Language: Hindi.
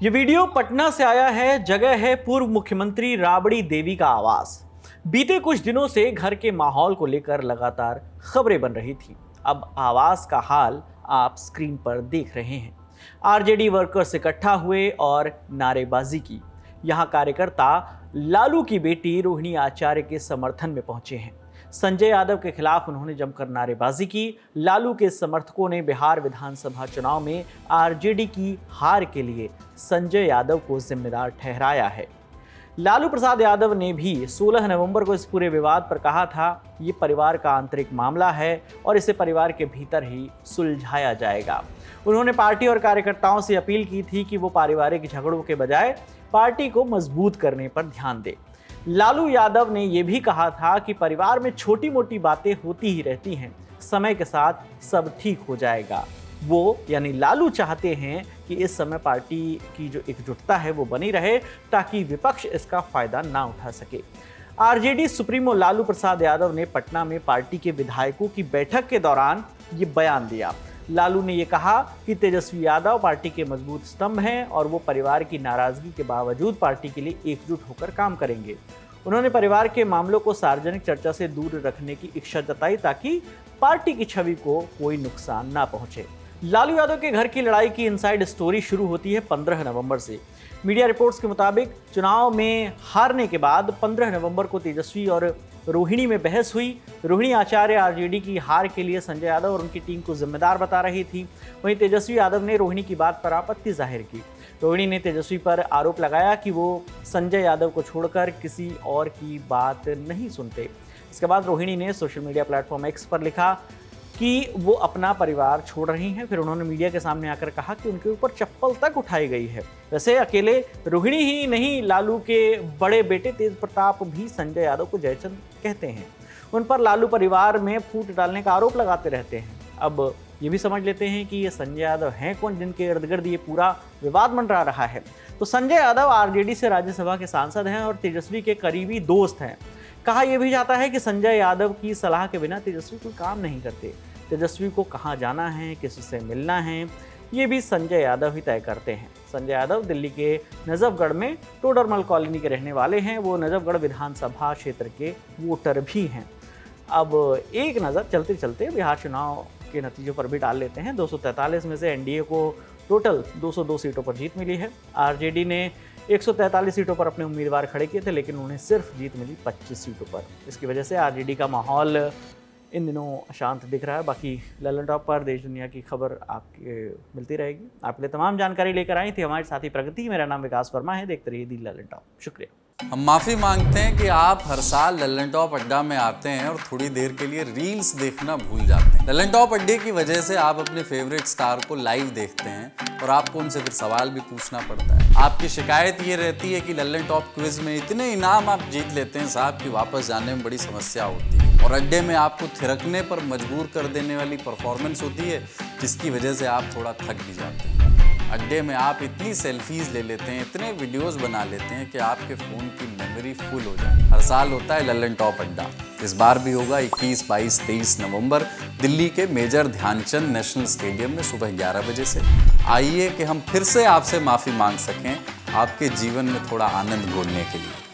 ये वीडियो पटना से आया है। जगह है पूर्व मुख्यमंत्री राबड़ी देवी का आवास। बीते कुछ दिनों से घर के माहौल को लेकर लगातार खबरें बन रही थी। अब आवास का हाल आप स्क्रीन पर देख रहे हैं। आरजेडी वर्कर्स इकट्ठा हुए और नारेबाजी की। यहाँ कार्यकर्ता लालू की बेटी रोहिणी आचार्य के समर्थन में पहुंचे हैं। संजय यादव के खिलाफ उन्होंने जमकर नारेबाजी की। लालू के समर्थकों ने बिहार विधानसभा चुनाव में आरजेडी की हार के लिए संजय यादव को जिम्मेदार ठहराया है। लालू प्रसाद यादव ने भी 16 नवंबर को इस पूरे विवाद पर कहा था, ये परिवार का आंतरिक मामला है और इसे परिवार के भीतर ही सुलझाया जाएगा। उन्होंने पार्टी और कार्यकर्ताओं से अपील की थी कि वो पारिवारिक झगड़ों के बजाय पार्टी को मजबूत करने पर ध्यान दें। लालू यादव ने यह भी कहा था कि परिवार में छोटी मोटी बातें होती ही रहती हैं, समय के साथ सब ठीक हो जाएगा। वो यानी लालू चाहते हैं कि इस समय पार्टी की जो एकजुटता है वो बनी रहे ताकि विपक्ष इसका फायदा ना उठा सके। आरजेडी सुप्रीमो लालू प्रसाद यादव ने पटना में पार्टी के विधायकों की बैठक के दौरान ये बयान दिया। लालू ने यह कहा कि तेजस्वी यादव पार्टी के मजबूत स्तंभ हैं और वो परिवार की नाराजगी के बावजूद पार्टी के लिए एकजुट होकर काम करेंगे। उन्होंने परिवार के मामलों को सार्वजनिक चर्चा से दूर रखने की इच्छा जताई ताकि पार्टी की छवि को कोई नुकसान ना पहुंचे। लालू यादव के घर की लड़ाई की इनसाइड स्टोरी शुरू होती है 15 नवंबर से। मीडिया रिपोर्ट्स के मुताबिक चुनाव में हारने के बाद 15 नवंबर को तेजस्वी और रोहिणी में बहस हुई। रोहिणी आचार्य आरजेडी की हार के लिए संजय यादव और उनकी टीम को जिम्मेदार बता रही थी। वहीं तेजस्वी यादव ने रोहिणी की बात पर आपत्ति जाहिर की। रोहिणी ने तेजस्वी पर आरोप लगाया कि वो संजय यादव को छोड़कर किसी और की बात नहीं सुनते। इसके बाद रोहिणी ने सोशल मीडिया प्लेटफॉर्म एक्स पर लिखा कि वो अपना परिवार छोड़ रही हैं। फिर उन्होंने मीडिया के सामने आकर कहा कि उनके ऊपर चप्पल तक उठाई गई है। वैसे अकेले रोहिणी ही नहीं, लालू के बड़े बेटे तेज प्रताप भी संजय यादव को जयचंद कहते हैं। उन पर लालू परिवार में फूट डालने का आरोप लगाते रहते हैं। अब ये भी समझ लेते हैं कि ये संजय यादव हैं कौन जिनके इर्द गिर्द ये पूरा विवाद मंडरा रहा है। तो संजय यादव आरजेडी से राज्यसभा के सांसद हैं और तेजस्वी के करीबी दोस्त हैं। कहा यह भी जाता है कि संजय यादव की सलाह के बिना तेजस्वी कोई काम नहीं करते। तेजस्वी को कहाँ जाना है, किससे मिलना है, ये भी संजय यादव ही तय करते हैं। संजय यादव दिल्ली के नजफगढ़ में टोडरमल कॉलोनी के रहने वाले हैं। वो नजफगढ़ विधानसभा क्षेत्र के वोटर भी हैं। अब एक नज़र चलते चलते बिहार चुनाव के नतीजों पर भी डाल लेते हैं। 243 में से एनडीए को टोटल 202 सीटों पर जीत मिली है। आरजेडी ने 143 सीटों पर अपने उम्मीदवार खड़े किए थे, लेकिन उन्हें सिर्फ जीत मिली 25 सीटों पर। इसकी वजह से आरजेडी का माहौल इन दिनों अशांत दिख रहा है। बाकी ललन टॉप पर देश दुनिया की खबर आपके मिलती रहेगी। आपके लिए तमाम जानकारी लेकर आई थी हमारे साथी प्रगति। मेरा नाम विकास वर्मा है। देखते रहिए दी ललन टॉप। शुक्रिया। हम माफ़ी मांगते हैं कि आप हर साल ललन टॉप अड्डा में आते हैं और थोड़ी देर के लिए रील्स देखना भूल जाते हैं। ललन टॉप अड्डे की वजह से आप अपने फेवरेट स्टार को लाइव देखते हैं और आपको उनसे फिर सवाल भी पूछना पड़ता है। आपकी शिकायत ये रहती है कि ललन टॉप क्विज में इतने इनाम आप जीत लेते हैं साहब कि वापस जाने में बड़ी समस्या होती है और अड्डे में आपको थिरकने पर मजबूर कर देने वाली परफॉर्मेंस होती है, जिसकी वजह से आप थोड़ा थक भी जाते हैं। अड्डे में आप इतनी सेल्फीज ले लेते हैं, इतने वीडियोस बना लेते हैं कि आपके फ़ोन की मेमोरी फुल हो जाए। हर साल होता है ललन टॉप अड्डा। इस बार भी होगा 21, 22, 23 नवंबर दिल्ली के मेजर ध्यानचंद नेशनल स्टेडियम में सुबह 11 बजे से। आइए कि हम फिर से आपसे माफ़ी मांग सकें आपके जीवन में थोड़ा आनंद घोलने के लिए।